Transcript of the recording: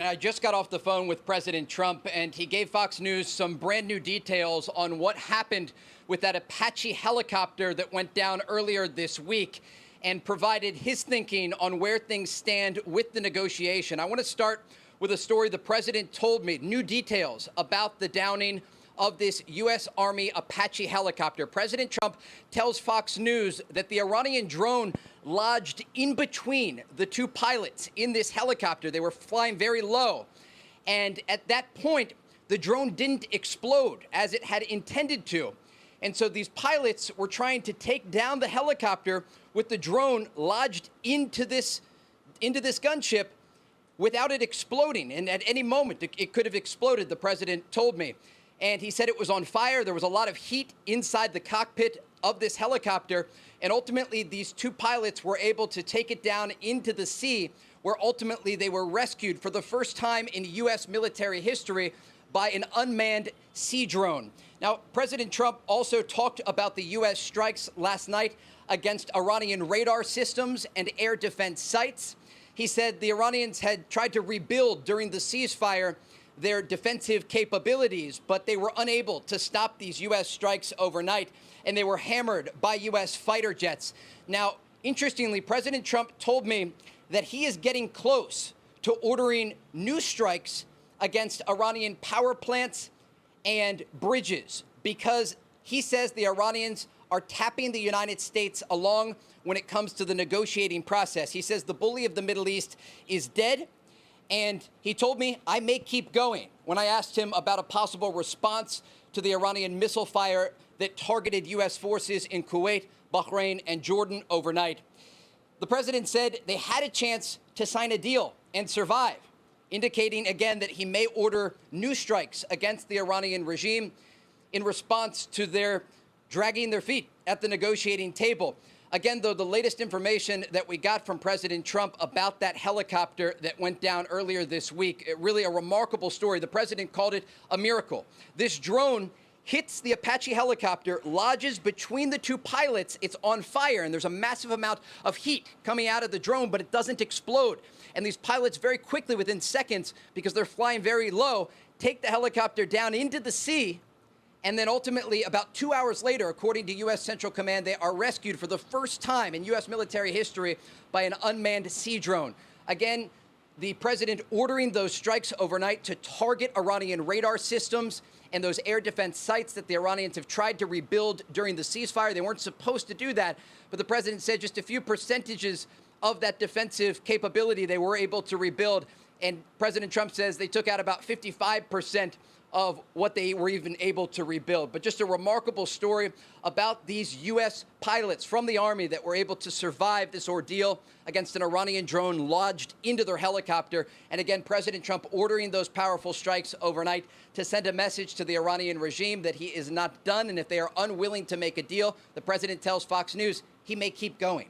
I just got off the phone with President Trump, and he gave Fox News some brand new details on what happened with that Apache helicopter that went down earlier this week, and provided his thinking on where things stand with the negotiation. I want to start with a story the president told me, new details about the downing of this U.S. Army Apache helicopter. President Trump tells Fox News that the Iranian drone lodged in between the two pilots in this helicopter. They were flying very low. And at that point, the drone didn't explode as it had intended to. And so these pilots were trying to take down the helicopter with the drone lodged into this gunship without it exploding. And at any moment, it could have exploded, the president told me. And he said it was on fire. There was a lot of heat inside the cockpit of this helicopter. And ultimately, these two pilots were able to take it down into the sea, where ultimately they were rescued for the first time in U.S. military history by an unmanned sea drone. Now, President Trump also talked about the U.S. strikes last night against Iranian radar systems and air defense sites. He said the Iranians had tried to rebuild during the ceasefire their defensive capabilities, but they were unable to stop these U.S. strikes overnight, and they were hammered by U.S. fighter jets. Now, interestingly, President Trump told me that he is getting close to ordering new strikes against Iranian power plants and bridges, because he says the Iranians are tapping the United States along when it comes to the negotiating process. He says the bully of the Middle East is dead. And he told me I may keep going when I asked him about a possible response to the Iranian missile fire that targeted U.S. forces in Kuwait, Bahrain, and Jordan overnight. The president said they had a chance to sign a deal and survive, indicating again that he may order new strikes against the Iranian regime in response to their dragging their feet at the negotiating table. Again, though, the latest information that we got from President Trump about that helicopter that went down earlier this week, really a remarkable story. The president called it a miracle. This drone hits the Apache helicopter, lodges between the two pilots. It's on fire, and there's a massive amount of heat coming out of the drone, but it doesn't explode. And these pilots very quickly, within seconds, because they're flying very low, take the helicopter down into the sea. And then ultimately, about 2 hours later, according to U.S. Central Command, they are rescued for the first time in U.S. military history by an unmanned sea drone. Again, the president ordering those strikes overnight to target Iranian radar systems and those air defense sites that the Iranians have tried to rebuild during the ceasefire. They weren't supposed to do that, but the president said just a few percentages of that defensive capability they were able to rebuild. And President Trump says they took out about 55% of what they were even able to rebuild. But just a remarkable story about these U.S. pilots from the Army that were able to survive this ordeal against an Iranian drone lodged into their helicopter. And again, President Trump ordering those powerful strikes overnight to send a message to the Iranian regime that he is not done. And if they are unwilling to make a deal, the president tells Fox News he may keep going.